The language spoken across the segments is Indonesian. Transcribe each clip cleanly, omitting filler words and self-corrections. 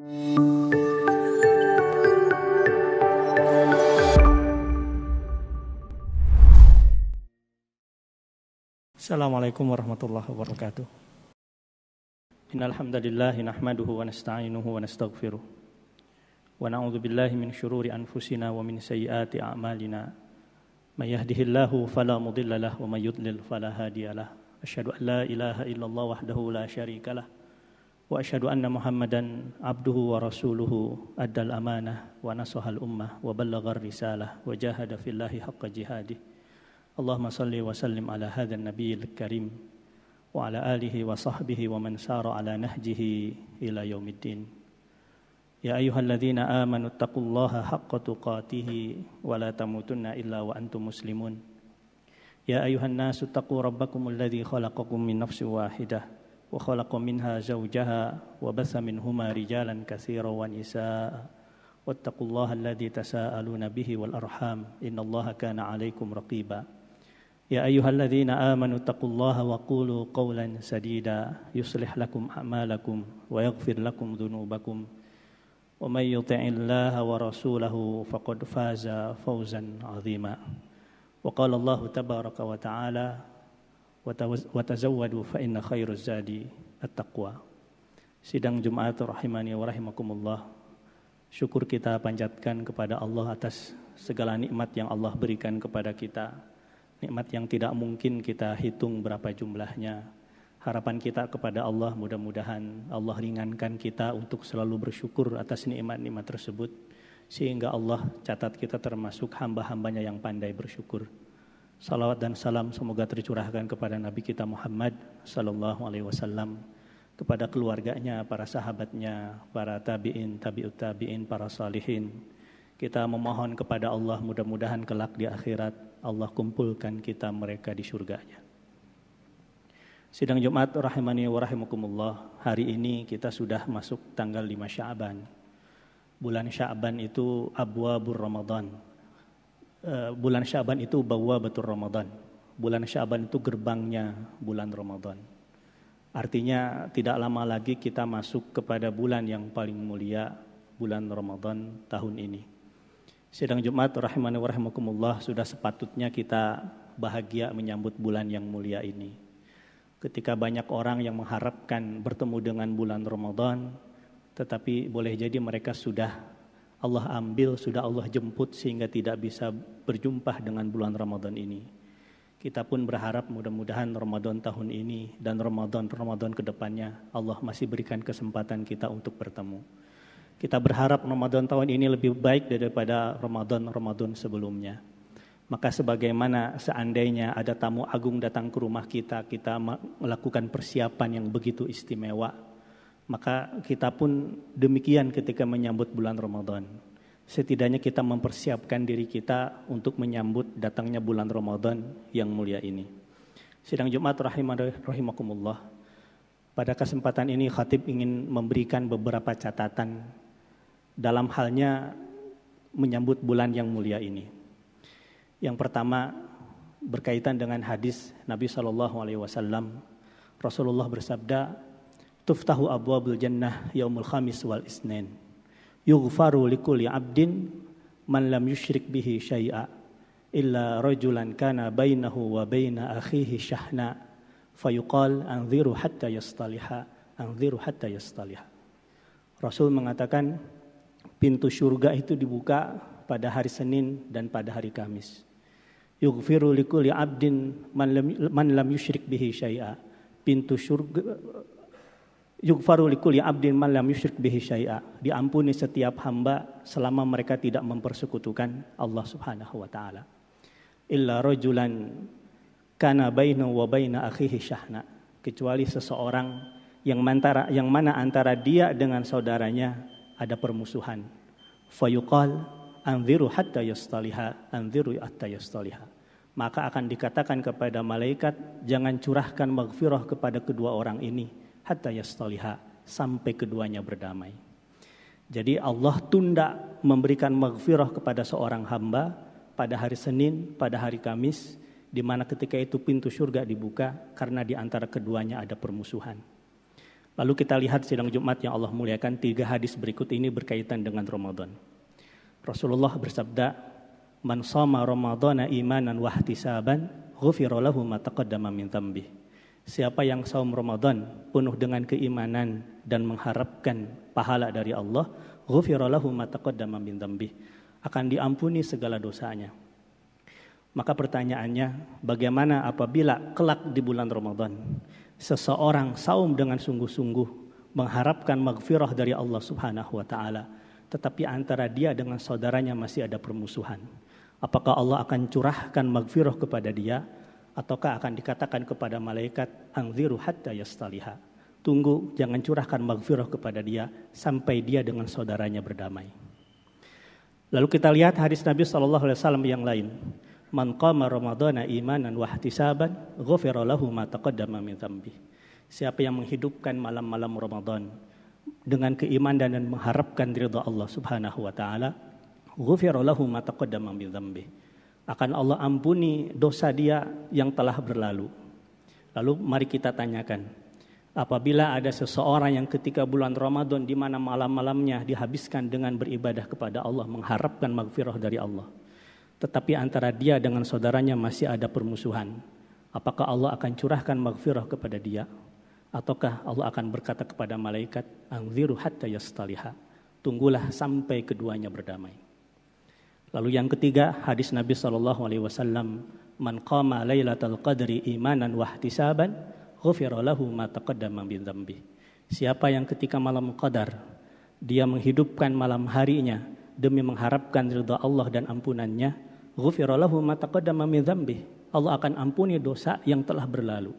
Assalamualaikum warahmatullahi wabarakatuh. Innal hamdalillah nahmaduhu wa nasta'inuhu wa nastaghfiruh. Wa na'udzu billahi min syururi anfusina wa min sayyiati a'malina. May yahdihillahu fala mudilla lahu wa may yudlil fala hadiyalah. Asyhadu an la ilaha illallah wahdahu la syarikalah. Wa asyhadu anna Muhammadan abduhu wa rasuluhu addal amanah wa nasahal ummah wa ballaghar risalah wa jahada fillahi haqqa jihadih. Allahumma salli wa sallim ala hadzal nabiyil karim wa ala alihi wa sahbihi wa man sara ala nahjihi ila yaumiddin. Ya ayyuhalladzina amanu taqullaha haqqa tuqatih wa la tamutunna illa wa antum muslimun. Ya ayyuhan nasu taqu rabbakumul ladzi khalaqakum min nafsin wahidah wa khalaqa minha zawjaha wa batha minhuma rijalan katsiran wa nisaa. Wattaqullaha alladzi tasaaluna bihi wal arham innallaha kana 'alaikum raqiba. Ya ayyuhalladzina amanu taqullaha wa qulu qawlan sadida yuslih lakum a'malakum wa yaghfir lakum dhunubakum wa may yuti'illaha wa rasulahu faqad faza fawzan 'azima. Wa qala Allahu tabaraka wa ta'ala wa tazawwadu fa inna khairaz zadi at-taqwa. Sidang Jumat rahimani wa rahimakumullah. Syukur kita panjatkan kepada Allah atas segala nikmat yang Allah berikan kepada kita. Nikmat yang tidak mungkin kita hitung berapa jumlahnya. Harapan kita kepada Allah mudah-mudahan Allah ringankan kita untuk selalu bersyukur atas nikmat-nikmat tersebut. Sehingga Allah catat kita termasuk hamba-hambanya yang pandai bersyukur. Salawat dan salam semoga tercurahkan kepada Nabi kita Muhammad sallallahu alaihi wasallam, kepada keluarganya, para sahabatnya, para tabi'in, tabi'ut tabi'in, para salihin. Kita memohon kepada Allah mudah-mudahan kelak di akhirat Allah kumpulkan kita mereka di surganya. Sidang Jumat rahimani wa rahimakumullah. Hari ini kita sudah masuk tanggal 5 Sya'ban. Bulan Sya'ban itu abwabur Ramadan. Bulan Sya'ban itu bawabatur Ramadan. Bulan Sya'ban itu gerbangnya bulan Ramadan. Artinya tidak lama lagi kita masuk kepada bulan yang paling mulia, bulan Ramadan tahun ini. Sidang Jumat rahimani wa rahimakumullah, sudah sepatutnya kita bahagia menyambut bulan yang mulia ini. Ketika banyak orang yang mengharapkan bertemu dengan bulan Ramadan, tetapi boleh jadi mereka sudah Allah ambil, sudah Allah jemput sehingga tidak bisa berjumpa dengan bulan Ramadan ini. Kita pun berharap mudah-mudahan Ramadan tahun ini dan Ramadan ke depannya Allah masih berikan kesempatan kita untuk bertemu. Kita berharap Ramadan tahun ini lebih baik daripada Ramadan sebelumnya. Maka sebagaimana seandainya ada tamu agung datang ke rumah kita melakukan persiapan yang begitu istimewa. Maka kita pun demikian ketika menyambut bulan Ramadan. Setidaknya kita mempersiapkan diri kita untuk menyambut datangnya bulan Ramadan yang mulia ini. Sidang Jumat rahimakumullah. Pada kesempatan ini khatib ingin memberikan beberapa catatan dalam halnya menyambut bulan yang mulia ini. Yang pertama berkaitan dengan hadis Nabi SAW. Rasulullah bersabda, "Tuftahu abwabul jannah yaumul khamis wal isnin. Yughfaru likulli 'abdin man lam yusyrik bihi syai'a illa rajulan kana bainahu wa baina akhihi syahna fayuqal anziru hatta yastaliha anziru hatta yastaliha." Rasul mengatakan pintu surga itu dibuka pada hari Senin dan pada hari Kamis. Yughfiru likulli 'abdin man lam yusyrik bihi syai'a. Pintu surga yughfaru likulli 'abdin man lam yusyrik bihi syai'a. Diampuni setiap hamba selama mereka tidak mempersekutukan Allah Subhanahu wa taala. Illa rajulan kana bainahu wa baina akhihi syahna. Kecuali seseorang yang mana antara dia dengan saudaranya ada permusuhan. Fayuqal anziru hatta yastaliha anziru hatta yastaliha. Maka akan dikatakan kepada malaikat, jangan curahkan maghfirah kepada kedua orang ini hatta yastaliha, sampai keduanya berdamai. Jadi Allah tunda memberikan maghfirah kepada seorang hamba pada hari Senin, pada hari Kamis, di mana ketika itu pintu surga dibuka karena di antara keduanya ada permusuhan. Lalu kita lihat sidang Jumat yang Allah muliakan, 3 hadis berikut ini berkaitan dengan Ramadan. Rasulullah bersabda, "Man shoma Ramadhana imanan wa ihtisaban, ghufira lahu ma taqaddama min dzambih." Siapa yang saum Ramadan penuh dengan keimanan dan mengharapkan pahala dari Allah, ghufira lahu ma taqaddama min dzambih, akan diampuni segala dosanya. Maka pertanyaannya, bagaimana apabila kelak di bulan Ramadan seseorang saum dengan sungguh-sungguh mengharapkan maghfirah dari Allah Subhanahu wa taala, tetapi antara dia dengan saudaranya masih ada permusuhan? Apakah Allah akan curahkan maghfirah kepada dia, ataukah akan dikatakan kepada malaikat, anziru hatta yastaliha, tunggu, jangan curahkan maghfirah kepada dia sampai dia dengan saudaranya berdamai. Lalu kita lihat hadis Nabi SAW yang lain. Man qama Ramadhana imanan wa ihtisaban, ghufira lahu ma taqaddama min dzambih. Siapa yang menghidupkan malam-malam Ramadan dengan keimanan dan mengharapkan ridha Allah Subhanahu wa taala, ghufira lahu ma taqaddama min dzambih, akan Allah ampuni dosa dia yang telah berlalu. Lalu mari kita tanyakan, apabila ada seseorang yang ketika bulan Ramadan di mana malam-malamnya dihabiskan dengan beribadah kepada Allah, mengharapkan maghfirah dari Allah, tetapi antara dia dengan saudaranya masih ada permusuhan, apakah Allah akan curahkan maghfirah kepada dia, ataukah Allah akan berkata kepada malaikat, anziru hatta yastaliha, tunggulah sampai keduanya berdamai. Lalu yang ketiga, hadis Nabi SAW, man qama lailatal qadri imanan wa ihtisaban, ghufira lahu ma taqaddama min dzambih. Siapa yang ketika malam qadar dia menghidupkan malam harinya demi mengharapkan ridha Allah dan ampunannya, ghufira lahu ma taqaddama min dzambih, Allah akan ampuni dosa yang telah berlalu.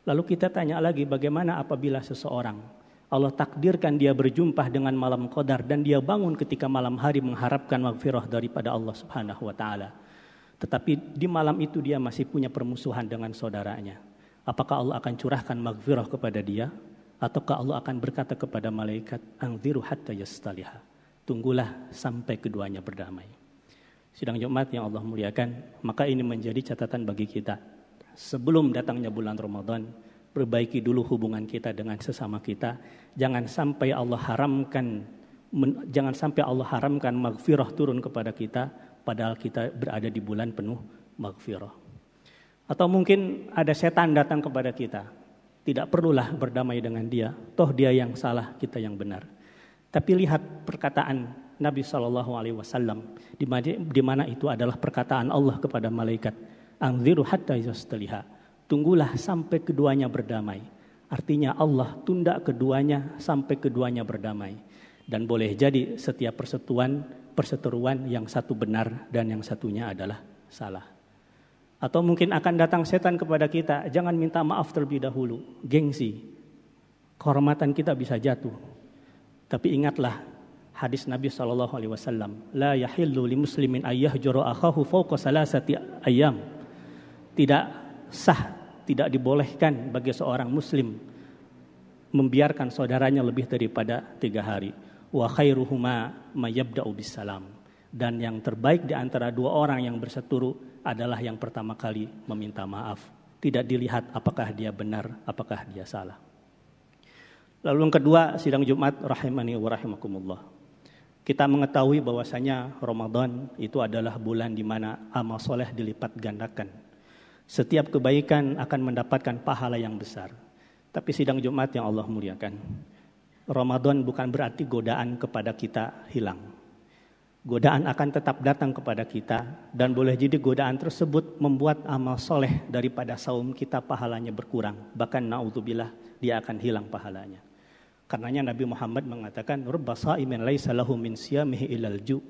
Lalu kita tanya lagi, bagaimana apabila seseorang Allah takdirkan dia berjumpa dengan malam qadar dan dia bangun ketika malam hari mengharapkan maghfirah daripada Allah Subhanahu wa taala, tetapi di malam itu dia masih punya permusuhan dengan saudaranya. Apakah Allah akan curahkan maghfirah kepada dia, ataukah Allah akan berkata kepada malaikat, anziru hatta yastaliha, tunggulah sampai keduanya berdamai. Sidang Jumat yang Allah muliakan, maka ini menjadi catatan bagi kita. Sebelum datangnya bulan Ramadan, perbaiki dulu hubungan kita dengan sesama kita. Jangan sampai Allah haramkan maghfirah turun kepada kita, padahal kita berada di bulan penuh maghfirah. Atau mungkin ada setan datang kepada kita, tidak perlulah berdamai dengan dia, toh dia yang salah, kita yang benar. Tapi lihat perkataan Nabi SAW, di mana itu adalah perkataan Allah kepada malaikat, anziru hatta yastaliha, tunggulah sampai keduanya berdamai. Artinya Allah tunda keduanya sampai keduanya berdamai. Dan boleh jadi setiap perseteruan yang satu benar dan yang satunya adalah salah. Atau mungkin akan datang setan kepada kita, jangan minta maaf terlebih dahulu, gengsi, kehormatan kita bisa jatuh. Tapi ingatlah hadis Nabi SAW, la yahillu li muslimin ayyahjura akhahu fawqa salasati ayyam. Tidak sah, tidak dibolehkan bagi seorang muslim membiarkan saudaranya lebih daripada 3 hari. Wa khairuhuma ma yabda'u bisalam. Dan yang terbaik di antara 2 orang yang berseteru adalah yang pertama kali meminta maaf. Tidak dilihat apakah dia benar, apakah dia salah. Lalu yang kedua, sidang Jumat rahimani wa rahimakumullah. Kita mengetahui bahwasanya Ramadan itu adalah bulan di mana amal soleh dilipat gandakan. Setiap kebaikan akan mendapatkan pahala yang besar. Tapi sidang Jumat yang Allah muliakan, Ramadan bukan berarti godaan kepada kita hilang. Godaan akan tetap datang kepada kita, dan boleh jadi godaan tersebut membuat amal soleh daripada saum kita pahalanya berkurang. Bahkan na'udzubillah, dia akan hilang pahalanya. Karenanya Nabi Muhammad mengatakan, rubba sha'imin laisa lahu min siyamihi ilal ju'.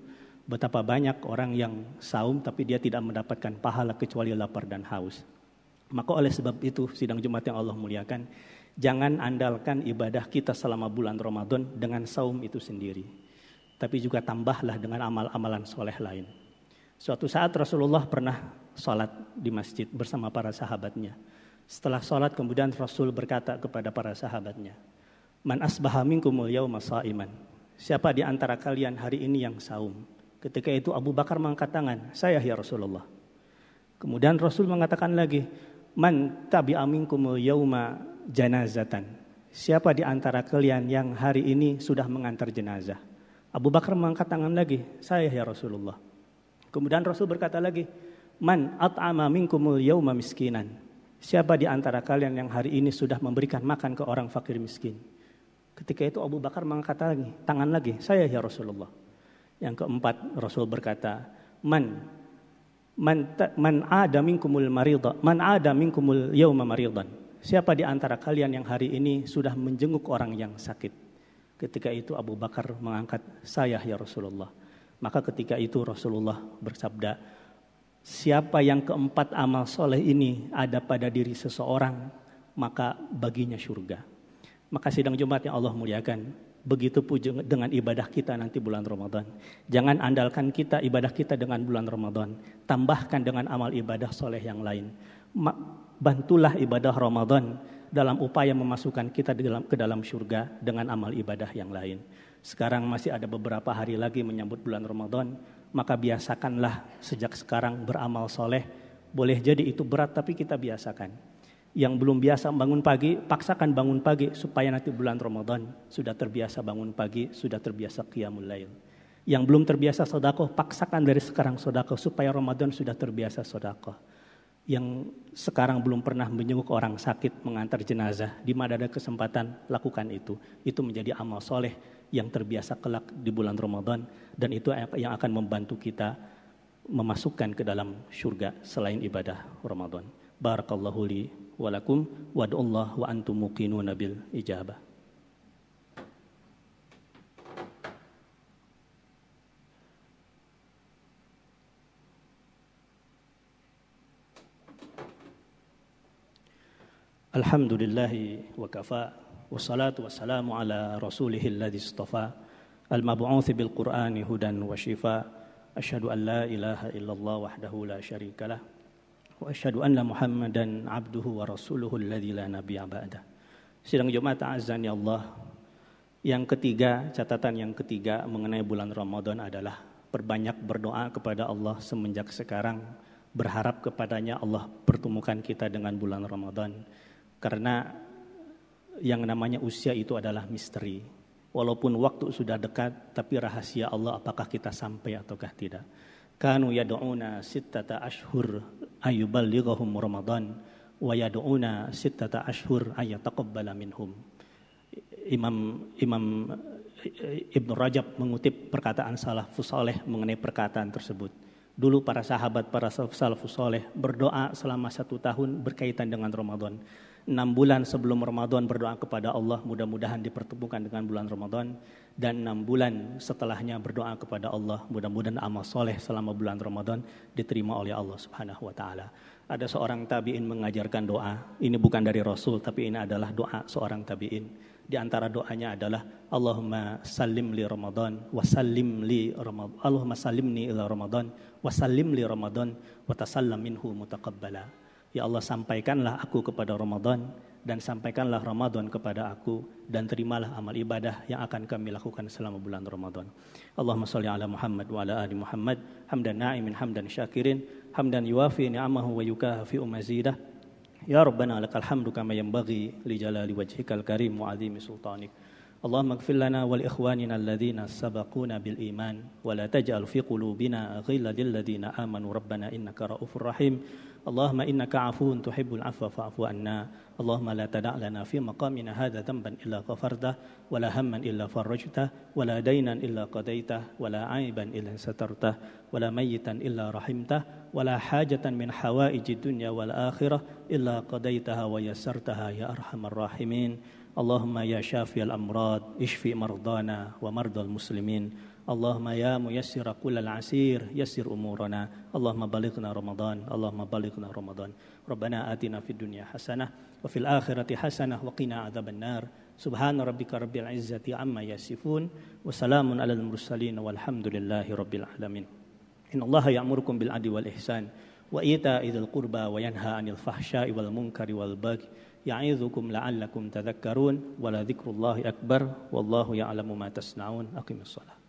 Betapa banyak orang yang saum tapi dia tidak mendapatkan pahala kecuali lapar dan haus. Maka oleh sebab itu, sidang Jumat yang Allah muliakan, jangan andalkan ibadah kita selama bulan Ramadan dengan saum itu sendiri, tapi juga tambahlah dengan amal-amalan soleh lain. Suatu saat Rasulullah pernah sholat di masjid bersama para sahabatnya. Setelah sholat kemudian Rasul berkata kepada para sahabatnya, man asbaha minkumul yawma sha'iman. Siapa di antara kalian hari ini yang saum? Ketika itu Abu Bakar mengangkat tangan, saya ya Rasulullah. Kemudian Rasul mengatakan lagi, man tabi'a minkumul yawma janazatan. siapa di antara kalian yang hari ini sudah mengantar jenazah? Abu Bakar mengangkat tangan lagi, saya ya Rasulullah. Kemudian Rasul berkata lagi, man at'ama minkumul yawma miskinan. Siapa di antara kalian yang hari ini sudah memberikan makan ke orang fakir miskin? Ketika itu Abu Bakar mengangkat lagi, tangan lagi, saya ya Rasulullah. Yang keempat Rasul berkata, man ada minkumul marida, man ada minkumul yawma maridan. Siapa di antara kalian yang hari ini sudah menjenguk orang yang sakit? Ketika itu Abu Bakar mengangkat, saya ya Rasulullah. Maka ketika itu Rasulullah bersabda, siapa yang keempat amal soleh ini ada pada diri seseorang, maka baginya surga. Maka sidang Jumat yang Allah muliakan, begitu pun dengan ibadah kita nanti bulan Ramadan. Jangan andalkan kita ibadah kita dengan bulan Ramadan, tambahkan dengan amal ibadah soleh yang lain. Bantulah ibadah Ramadan dalam upaya memasukkan kita ke dalam surga dengan amal ibadah yang lain. Sekarang masih ada beberapa hari lagi menyambut bulan Ramadan, maka biasakanlah sejak sekarang beramal soleh. Boleh jadi itu berat tapi kita biasakan. Yang belum biasa bangun pagi, paksakan bangun pagi supaya nanti bulan Ramadan sudah terbiasa bangun pagi, sudah terbiasa qiyamul lail. Yang belum terbiasa sedekah, paksakan dari sekarang sedekah supaya Ramadan sudah terbiasa sedekah. Yang sekarang belum pernah menjenguk orang sakit, mengantar jenazah, di mana ada kesempatan lakukan itu. Itu menjadi amal soleh yang terbiasa kelak di bulan Ramadan, dan itu yang akan membantu kita memasukkan ke dalam surga selain ibadah Ramadan. Barakallahu li wa lakum wad'ullah wa antum muqinuna bil ijabah. Alhamdulillahi wa kafa, wassalatu wassalamu ala rasulihil ladzi istafa, al-mab'uts bil qur'ani hudan wa shifa, asyhadu an la ilaha illallah wahdahu la syarikalah, wa asyhadu anna Muhammadan abduhu wa rasuluhu alladzi la nabiyya ba'dah. Sidang Jumat azan ya Allah. Yang ketiga, catatan yang ketiga mengenai bulan Ramadan adalah perbanyak berdoa kepada Allah semenjak sekarang, berharap kepadanya Allah pertemukan kita dengan bulan Ramadan. Karena yang namanya usia itu adalah misteri. Walaupun waktu sudah dekat, tapi rahasia Allah apakah kita sampai ataukah tidak. Kanu yad'una sittata ashhur ayyuballighahum Ramadan wa yad'una sittata ashhur ayyataqabbala minhum. Imam Ibnu Rajab mengutip perkataan salafus saleh mengenai perkataan tersebut. Dulu para sahabat, para salafus saleh berdoa selama 1 tahun berkaitan dengan Ramadan. 6 bulan sebelum Ramadan berdoa kepada Allah mudah-mudahan dipertemukan dengan bulan Ramadan, dan 6 bulan setelahnya berdoa kepada Allah mudah-mudahan amal soleh selama bulan Ramadan diterima oleh Allah Subhanahu wa taala. Ada seorang tabi'in mengajarkan doa, ini bukan dari Rasul tapi ini adalah doa seorang tabi'in. Di antara doanya adalah Allahumma sallim li Ramadan wa sallim li Ramadan, Allahumma sallimni ila Ramadan wa sallim li Ramadan wa tasallam minhu mutaqabbala. Ya Allah, sampaikanlah aku kepada Ramadan dan sampaikanlah Ramadan kepada aku, dan terimalah amal ibadah yang akan kami lakukan selama bulan Ramadan. Allahumma shalli ala Muhammad wa ala ali Muhammad hamdan na'imin hamdan syakirin hamdan yuwafi ni'amahu wa yukafi mazidah. Ya Rabbana lakal hamdu kama yanbaghi li jalali wajhikal karim wa 'azimi sultanik. Allahumma ighfir lana wa li ikhwanina alladhina sabaquna bil iman wa la taj'al fi qulubina ghillan lil ladzina amanu rabbana innaka ra'ufur rahim. Allahumma innaka 'afuwun tuhibbul 'afwa fa'fu 'anna. Allahumma la tada' lana fi maqamina hadza dhanban illa ghafartah wa la hamman illa farajtah wa la daynan illa qadaitah wa la 'aiban illa satartah wa la mayyitan illa rahimtah wa la hajatan min hawaijid dunya wal akhirah illa qadaitaha wa yassartaha ya arhamar rahimin. Allahumma ya syafiyal amrad ishfi mardana wa mardal muslimin. Allahumma ya muyassira kullal asir yassir umurana. Allahumma balighna Ramadan, Allahumma balighna Ramadan. Rabbana atina fid dunya hasanah wa fil akhirati hasanah wa qina adzabannar. Subhana rabbika rabbil izzati amma yasifun wa salamun alal mursalin walhamdulillahi rabbil alamin. Innallaha ya'murukum bil adli wal ihsan wa ita'i dzil qurba wa yanha 'anil fahsya'i wal munkari wal baghi ya'idzukum la'allakum tadhakkarun wa la dzikrullahi akbar wallahu ya'lamu ma tasna'un. Aqimissalah.